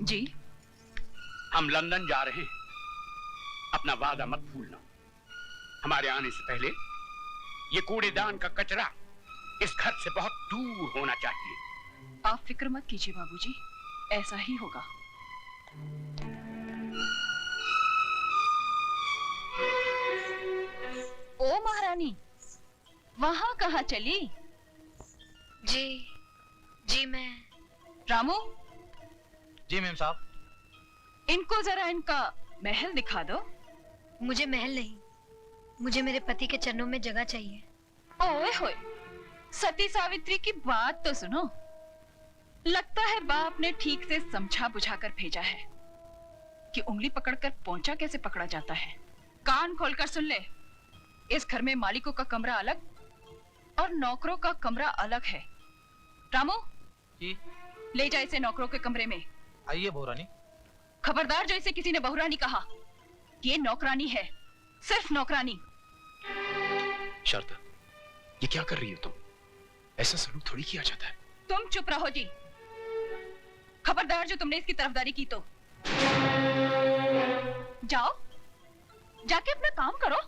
जी? हम लंदन जा रहे हैं, अपना वादा मत भूलना। हमारे आने से पहले ये कूड़ेदान का कचरा इस घर से बहुत दूर होना चाहिए। आप फिक्र मत कीजिए बाबूजी, ऐसा ही होगा। ओ महारानी, वहां कहाँ चली? जी मैं। रामू। जी मैम साहब। इनको जरा इनका महल दिखा दो। मुझे महल नहीं, मुझे मेरे पति के चरणों में जगह चाहिए। ओए होए, सती सावित्री की बात तो सुनो। लगता है बाप ने ठीक से समझा बुझा कर भेजा है कि उंगली पकड़कर पोंछा कैसे पकड़ा जाता है। कान खोलकर सुन ले, इस घर में मालिकों का कमरा अलग और नौकरों का कमरा अलग है। रामू जी? ले जा इसे नौकरों के कमरे में। आइए बहुरानी। खबरदार जो इसे किसी ने बहुरानी कहा, ये नौकरानी है, सिर्फ नौकरानी। शारदा, ये क्या कर रही हो तुम? ऐसा सलूक थोड़ी किया जाता है। तुम चुप रहो जी। खबरदार जो तुमने इसकी तरफदारी की तो जाओ, जाके अपना काम करो।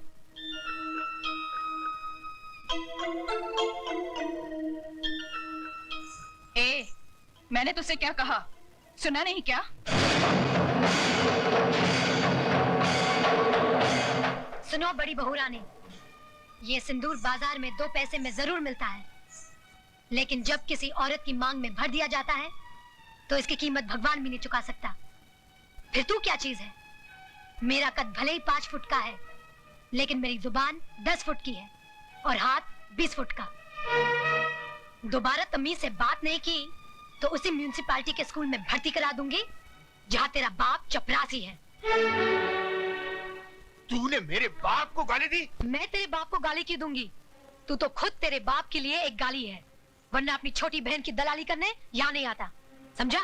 ए, मैंने तुझसे क्या कहा, सुना नहीं क्या? सुनो बड़ी बहुरानी, ये सिंदूर बाजार में 2 पैसे में जरूर मिलता है, लेकिन जब किसी औरत की मांग में भर दिया जाता है तो इसकी कीमत भगवान भी नहीं चुका सकता। फिर तू क्या चीज है? मेरा कद भले ही 5 फुट का है, लेकिन मेरी जुबान 10 फुट की है और हाथ 20 फुट का। दोबारा तमीज से बात नहीं की तो उसी म्यूनिसिपालिटी के स्कूल में भर्ती करा दूंगी जहाँ तेरा बाप चपरासी है। तूने मेरे बाप को गाली दी? मैं तेरे बाप को गाली क्यों दूंगी? तू तो खुद तेरे बाप के लिए एक गाली है, वरना अपनी छोटी बहन की दलाली करने यहाँ नहीं आता, समझा?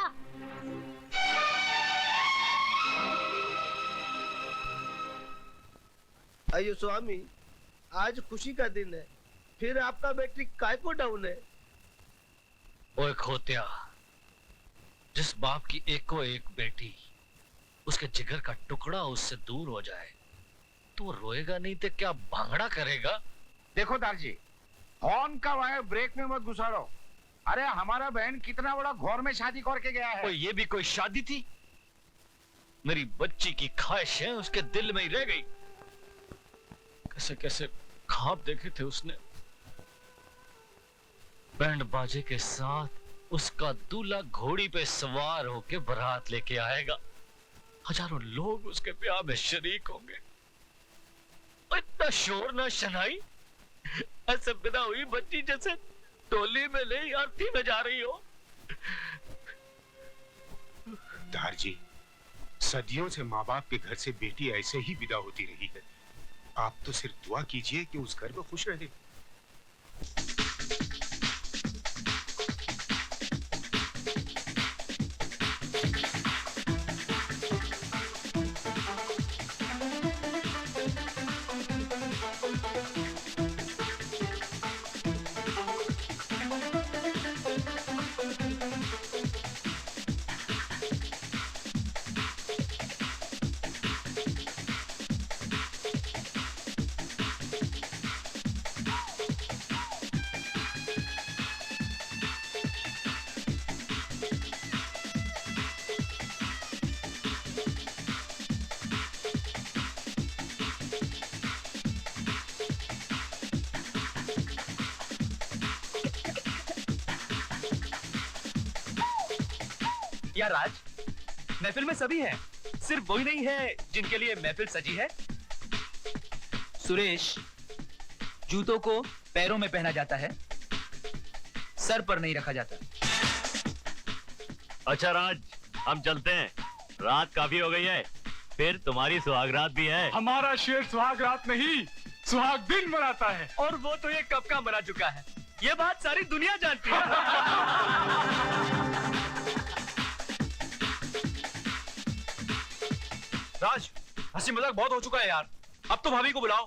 अयो स्वामी, आज खुशी का दिन है, फिर आपका बैटरी काय को डाउन है? ओए खोतिया, जिस बाप की एको एक बेटी उसके जिगर का टुकड़ा उससे दूर हो जाए तो वो रोएगा नहीं तो क्या भांगड़ा करेगा? देखो दारजी, हॉर्न का वायर ब्रेक में मत घुसाड़ो। अरे हमारा बहन कितना बड़ा घौर में शादी करके गया है। ये भी कोई शादी थी? मेरी बच्ची की ख्वाहिशें उसके दिल में ही रह गई। कैसे कैसे ख्वाब देखे थे उसने। बैंड बाजे के साथ उसका दूल्हा घोड़ी पे सवार होके बारात लेके आएगा, हजारों लोग उसके ब्याह में शरीक होंगे। इतना शोर ना शनाई, ऐसे बिना हुई बच्ची जैसे टोली में नहीं आरती में जा रही हो। दारजी, सदियों से माँ बाप के घर से बेटी ऐसे ही विदा होती रही है। आप तो सिर्फ दुआ कीजिए कि उस घर में खुश रहे। यार राज, महफिल में सभी हैं, सिर्फ वही नहीं है जिनके लिए महफिल सजी है। सुरेश, जूतों को पैरों में पहना जाता है, सर पर नहीं रखा जाता। अच्छा राज, हम चलते हैं, रात काफी हो गई है, फिर तुम्हारी सुहागरात भी है। हमारा शेर सुहागरात नहीं, सुहाग दिन मनाता है। और वो तो ये कब का मना चुका है, ये बात सारी दुनिया जानती है। राज, हंसी मजाक बहुत हो चुका है यार, अब तो भाभी को बुलाओ।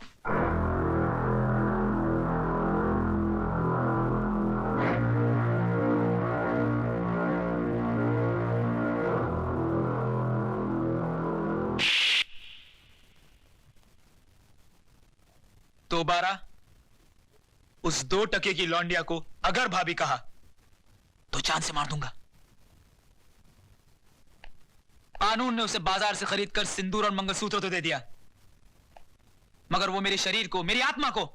दोबारा उस 2 टके की लौंडिया को अगर भाभी कहा तो जान से मार दूंगा। कानून ने उसे बाजार से खरीद कर सिंदूर और मंगलसूत्र तो दे दिया, मगर वो मेरे शरीर को, मेरी आत्मा को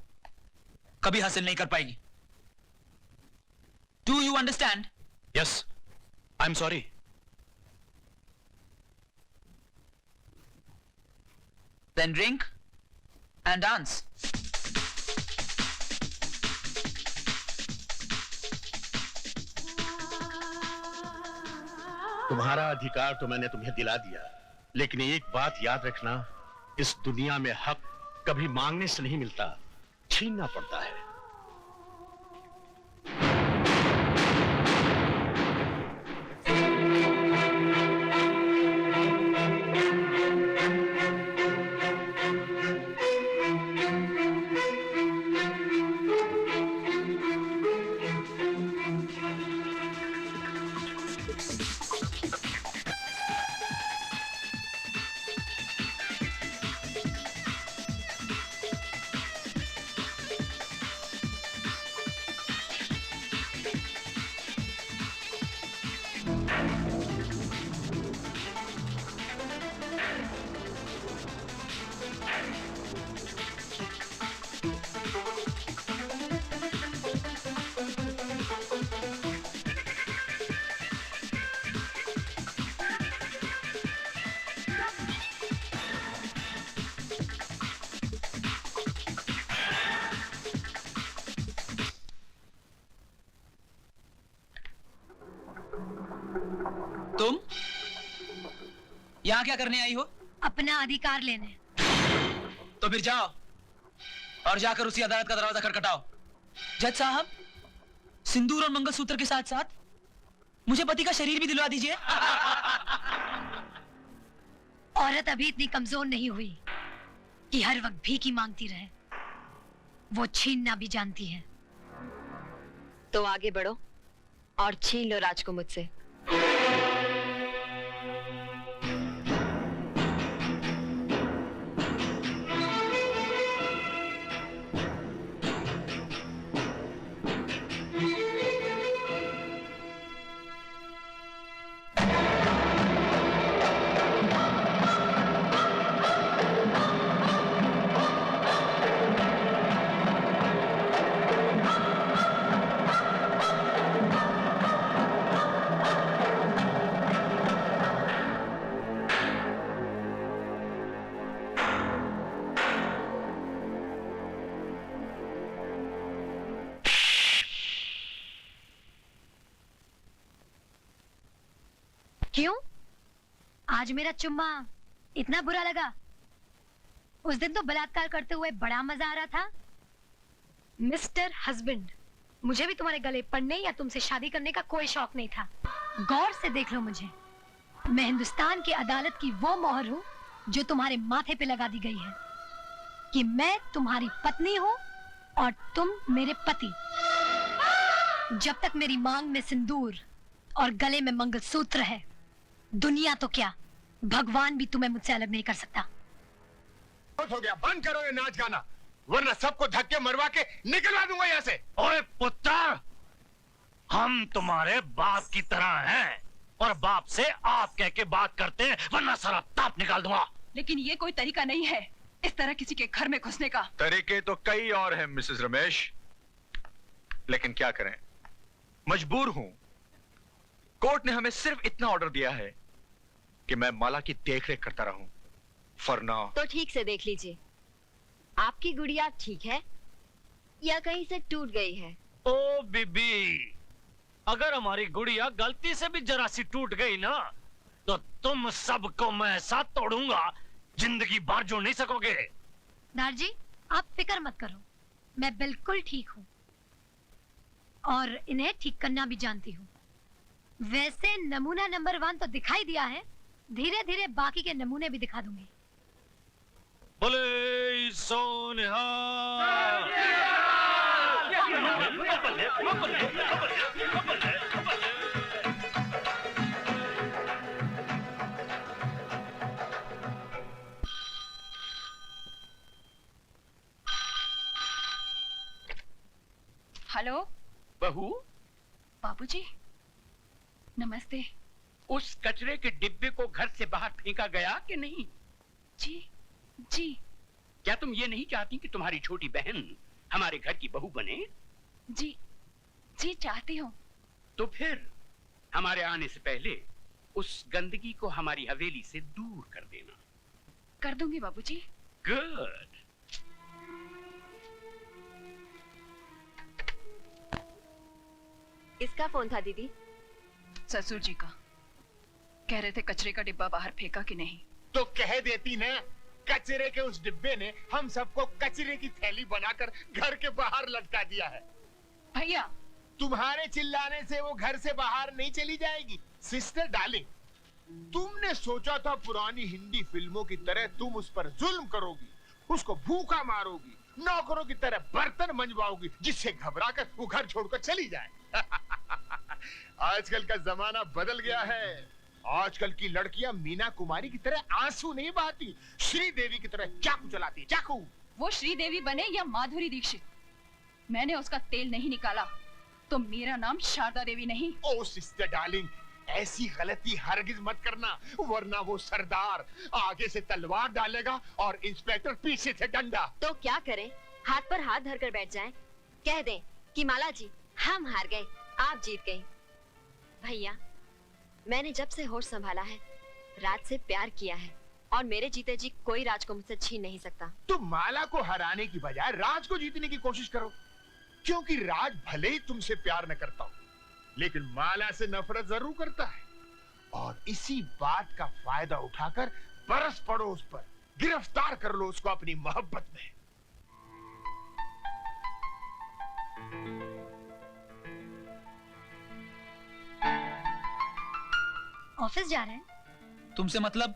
कभी हासिल नहीं कर पाएगी। Do you understand? Yes, I am sorry. Then drink and dance. तुम्हारा अधिकार तो मैंने तुम्हें दिला दिया, लेकिन एक बात याद रखना, इस दुनिया में हक कभी मांगने से नहीं मिलता, छीनना पड़ता है। तुम यहां क्या करने आई हो? अपना अधिकार लेने। तो फिर जाओ और जाकर उसी अदालत का दरवाजा खटखटाओ। जज साहब, सिंदूर और मंगलसूत्र के साथ साथ मुझे पति का शरीर भी दिलवा दीजिए। औरत अभी इतनी कमजोर नहीं हुई कि हर वक्त भीख मांगती रहे। वो छीनना भी जानती है। तो आगे बढ़ो और छीन लो राज को मुझसे। क्यों? आज मेरा चुम्मा इतना बुरा लगा? उस दिन तो बलात्कार करते हुए बड़ा मजा आ रहा था। मिस्टर हस्बैंड, मुझे भी तुम्हारे गले पड़ने या तुमसे शादी करने का कोई शौक नहीं था। गौर से देख लो मुझे। मैं हिंदुस्तान की अदालत की वो मोहर हूँ जो तुम्हारे माथे पे लगा दी गई है कि मैं तुम्हारी पत्नी हूँ और तुम मेरे पति। जब तक मेरी मांग में सिंदूर और गले में मंगलसूत्र है, दुनिया तो क्या, भगवान भी तुम्हें मुझसे अलग नहीं कर सकता। हो गया, बंद करो ये नाच गाना, वरना सबको धक्के मरवा के निकलवा दूंगा यहाँ से। ओए पुत्र, हम तुम्हारे बाप की तरह हैं और बाप से आप कह के बात करते हैं, वरना सारा ताप निकाल दूंगा। लेकिन ये कोई तरीका नहीं है इस तरह किसी के घर में घुसने का। तरीके तो कई और हैं मिसेस रमेश, लेकिन क्या करें, मजबूर हूं। कोर्ट ने हमें सिर्फ इतना ऑर्डर दिया है कि मैं माला की देखरेख करता रहूं। For now. तो ठीक से देख लीजिए, आपकी गुड़िया ठीक है या कहीं से टूट गई है? ओ बीबी, अगर हमारी गुड़िया गलती से भी जरा सी टूट गई ना, तो तुम सबको मैं ऐसा तोड़ूंगा, जिंदगी भर जोड़ नहीं सकोगे। दार जी, आप फिक्र मत करो, मैं बिल्कुल ठीक हूँ और इन्हें ठीक करना भी जानती हूँ। वैसे नमूना नंबर 1 तो दिखाई दिया है, धीरे धीरे बाकी के नमूने भी दिखा दूंगी। बोले सोनिहा। हेलो बहू, बाबूजी, नमस्ते। उस कचरे के डिब्बे को घर से बाहर फेंका गया कि नहीं? जी जी। क्या तुम ये नहीं चाहती कि तुम्हारी छोटी बहन हमारे घर की बहू बने? जी जी चाहती हूँ। तो फिर हमारे आने से पहले उस गंदगी को हमारी हवेली से दूर कर देना। कर दूंगी बाबूजी। गुड। इसका फोन था दीदी? ससुर जी का। कह रहे थे कचरे का डिब्बा बाहर फेंका कि नहीं। तो कह देती ना, कचरे के उस डिब्बे ने हम सबको कचरे की थैली बनाकर घर के बाहर लटका दिया है। भैया, तुम्हारे चिल्लाने से वो घर से बाहर नहीं चली जाएगी। सिस्टर डार्लिंग, तुमने सोचा था पुरानी हिंदी फिल्मों की तरह तुम उस पर जुल्म करोगी, उसको भूखा मारोगी, नौकरों की तरह बर्तन मंजवाओगी, जिससे घबराकर वो घर छोड़कर चली जाए। आजकल का जमाना बदल गया है। आजकल की लड़कियां मीना कुमारी की तरह आंसू नहीं बहाती, श्रीदेवी की तरह चाकू चलाती। चाकू। वो श्रीदेवी बने या माधुरी दीक्षित, मैंने उसका तेल नहीं निकाला तो मेरा नाम शारदा देवी नहीं। ओ सिस्टर डार्लिंग, ऐसी गलती हरगिज मत करना, वरना वो सरदार आगे से तलवार डालेगा और इंस्पेक्टर पीछे से डंडा। तो क्या करें? हाथ पर हाथ धरकर बैठ जाएं? कह दें कि माला जी हम हार गए, आप जीत गई। भैया, मैंने जब से होश संभाला है राज से प्यार किया है, और मेरे जीते जी कोई राज को मुझसे छीन नहीं सकता। तुम माला को हराने की बजाय राज को जीतने की कोशिश करो, क्योंकि राज भले ही तुमसे प्यार न करता हो, लेकिन माला से नफरत जरूर करता है। और इसी बात का फायदा उठाकर बरस पड़ो उस पर, गिरफ्तार कर लो उसको अपनी मोहब्बत में। ऑफिस जा रहे हैं? तुमसे मतलब?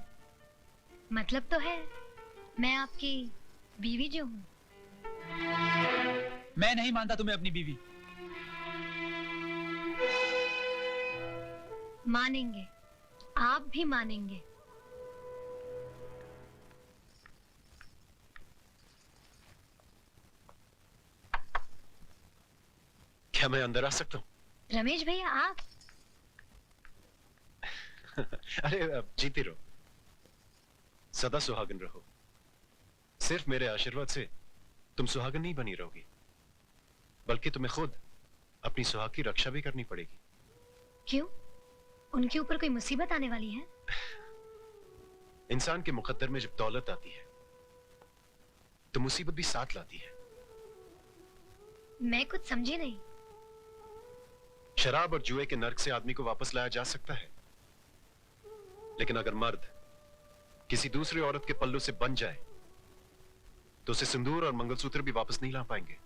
मतलब तो है, मैं आपकी बीवी जो हूँ। मैं नहीं मानता तुम्हें अपनी बीवी। मानेंगे, आप भी मानेंगे। क्या मैं अंदर आ सकता हूँ? रमेश भैया, आप? अरे जीती रहो, सदा सुहागन रहो। सिर्फ मेरे आशीर्वाद से तुम सुहागन नहीं बनी रहोगी, बल्कि तुम्हें खुद अपनी सुहाग की रक्षा भी करनी पड़ेगी। क्यों? उनके ऊपर कोई मुसीबत आने वाली है? इंसान के मुकद्दर में जब दौलत आती है तो मुसीबत भी साथ लाती है। मैं कुछ समझी नहीं। शराब और जुए के नर्क से आदमी को वापस लाया जा सकता है, लेकिन अगर मर्द किसी दूसरी औरत के पल्लू से बन जाए तो उसे सिंदूर और मंगलसूत्र भी वापस नहीं ला पाएंगे।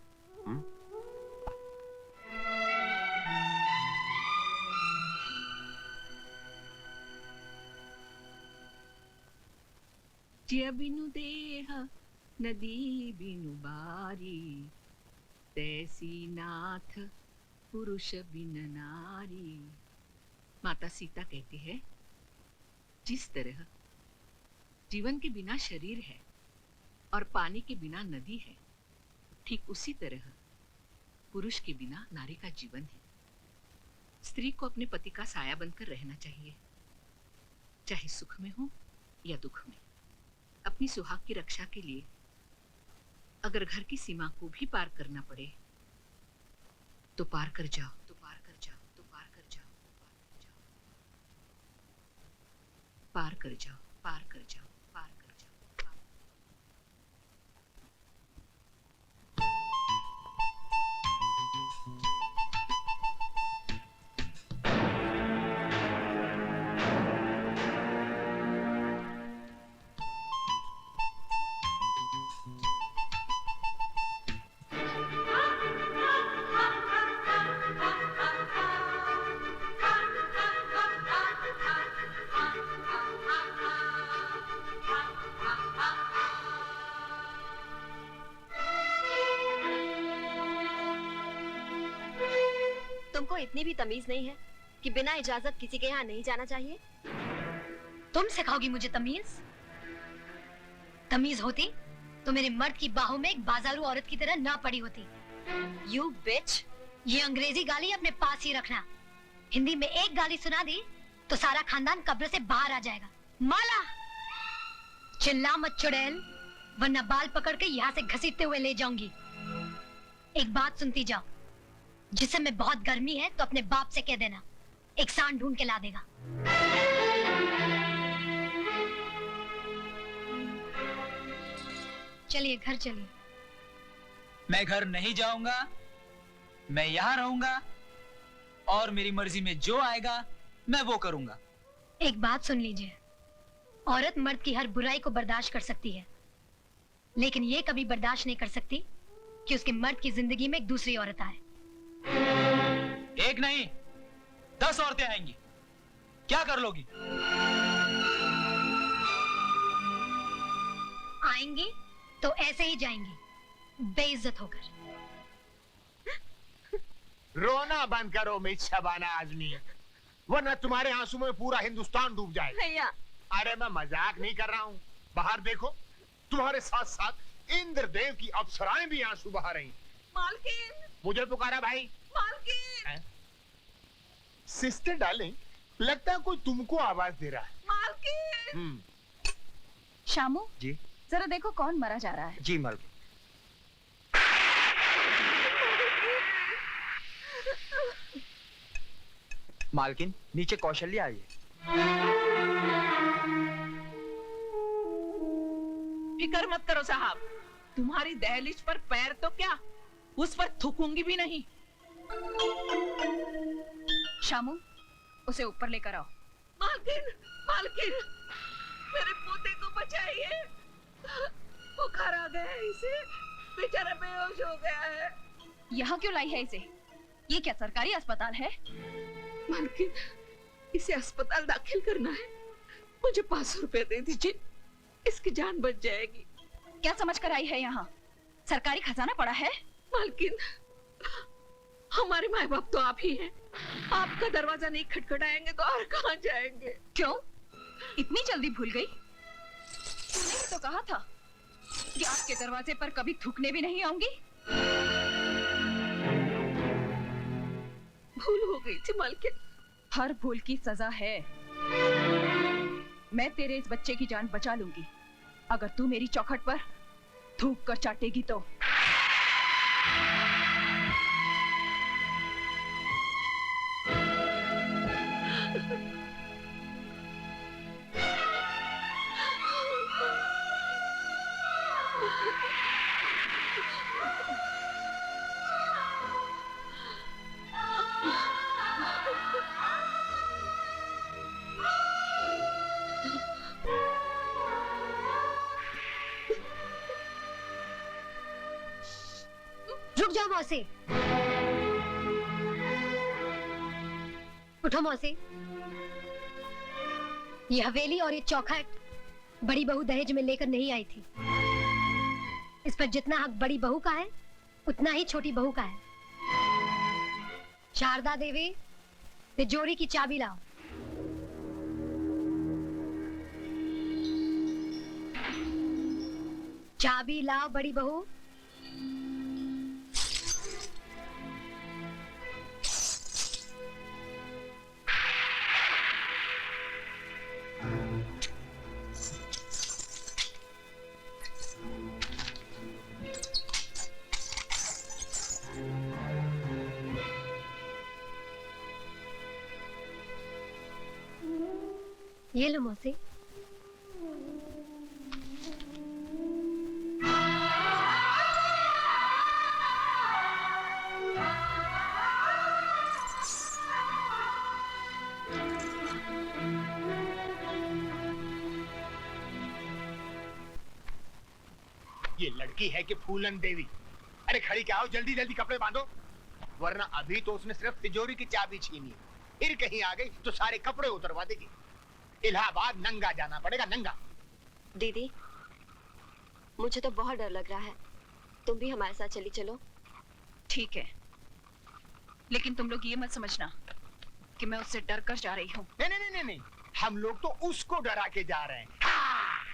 ज्य बिनु देह नदी बिनु बारी, तैसी नाथ पुरुष बिन नारी। माता सीता कहती है, जिस तरह जीवन के बिना शरीर है और पानी के बिना नदी है, ठीक उसी तरह पुरुष के बिना नारी का जीवन है। स्त्री को अपने पति का साया बनकर रहना चाहिए, चाहे सुख में हो या दुख में। अपनी सुहाग की रक्षा के लिए अगर घर की सीमा को भी पार करना पड़े तो पार कर जाओ, तो पार कर जाओ, तो पार कर जाओ, पार कर जाओ, पार कर जाओ, पार कर जाओ, पार। तुमको इतनी भी तमीज नहीं है कि बिना इजाजत किसी के यहाँ नहीं जाना चाहिए? तुम सिखाओगी मुझे तमीज? तमीज होती तो मेरे मर्द की बाहों में एक बाजारू औरत की तरह ना पड़ी होती। You bitch! ये अंग्रेजी गाली अपने पास ही रखना। हिंदी में एक गाली सुना दी तो सारा खानदान कब्र से बाहर आ जाएगा। माला, चिल्ला मत चुड़ैल, वरना बाल पकड़ के यहाँ से घसीटते हुए ले जाऊंगी। एक बात सुनती जाओ, जिस समय बहुत गर्मी है तो अपने बाप से कह देना, एक सांड ढूंढ के ला देगा। चलिए घर चलिए। मैं घर नहीं जाऊंगा, मैं यहाँ रहूंगा और मेरी मर्जी में जो आएगा मैं वो करूंगा। एक बात सुन लीजिए, औरत मर्द की हर बुराई को बर्दाश्त कर सकती है, लेकिन ये कभी बर्दाश्त नहीं कर सकती कि उसके मर्द की जिंदगी में एक दूसरी औरत आए। एक नहीं 10 औरतें आएंगी, क्या कर लोगी? आएंगी तो ऐसे ही जाएंगी, बेइज्जत होकर। रोना बंद करो मिस शबाना आजमी, वरना तुम्हारे आंसू में पूरा हिंदुस्तान डूब जाएगा। भैया, अरे मैं मजाक नहीं कर रहा हूँ। बाहर देखो, तुम्हारे साथ साथ इंद्रदेव की अप्सराएं भी आंसू बहा रही। मालकिन, मुझे पुकारा भाई। मालकिन, सिस्टर डार्लिंग, लगता है कोई तुमको आवाज दे रहा है। मालकिन। शामू जी जरा देखो कौन मरा जा रहा है। जी मालकिन। मालकिन, नीचे कौशल्या आई है। फिक्र मत करो साहब, तुम्हारी दहलीज पर पैर तो क्या, उस पर थूकूंगी भी नहीं। शामू उसे ऊपर लेकर आओ। मालकिन, मालकिन, मेरे पोते को बचाइए, बुखार आ गया है इसे, बेचारा बेहोश हो गया है। यहाँ क्यों लाई है इसे? ये क्या सरकारी अस्पताल है? मालकिन, इसे अस्पताल दाखिल करना है, मुझे 500 रुपए दे दीजिए, इसकी जान बच जाएगी। क्या समझ कर आई है यहाँ? सरकारी खजाना पड़ा है। मालकिन, हमारे माँ बाप तो आप ही हैं, आपका दरवाजा नहीं खटखटाएंगे तो और कहाँ जाएंगे? क्यों इतनी जल्दी भूल गई? तूने तो कहा था कि आपके दरवाजे पर कभी थूकने भी नहीं आऊंगी। भूल हो गई थी मालकिन। हर भूल की सजा है। मैं तेरे इस बच्चे की जान बचा लूंगी अगर तू मेरी चौखट पर थूक कर चाटेगी तो। रुक जाओ मौसी, उठो मौसी। ये हवेली और ये चौखट बड़ी बहू दहेज में लेकर नहीं आई थी। इस पर जितना हक बड़ी बहू का है उतना ही छोटी बहू का है। शारदा देवी, तिजोरी की चाबी लाओ। चाबी लाओ बड़ी बहू। ये लो मौसी। ये लड़की है कि फूलन देवी? अरे खड़ी क्या हो, जल्दी जल्दी कपड़े बांधो, वरना अभी तो उसने सिर्फ तिजोरी की चाबी छीनी, फिर कहीं आ गई तो सारे कपड़े उतरवा देगी। इलाहाबाद नंगा जाना पड़ेगा, नंगा। दीदी, मुझे तो बहुत डर लग रहा है, तुम भी हमारे साथ चली चलो। ठीक है, लेकिन तुम लोग ये मत समझना कि मैं उससे डर कर जा रही हूँ। नहीं नहीं नहीं नहीं, हम लोग तो उसको डरा के जा रहे हैं।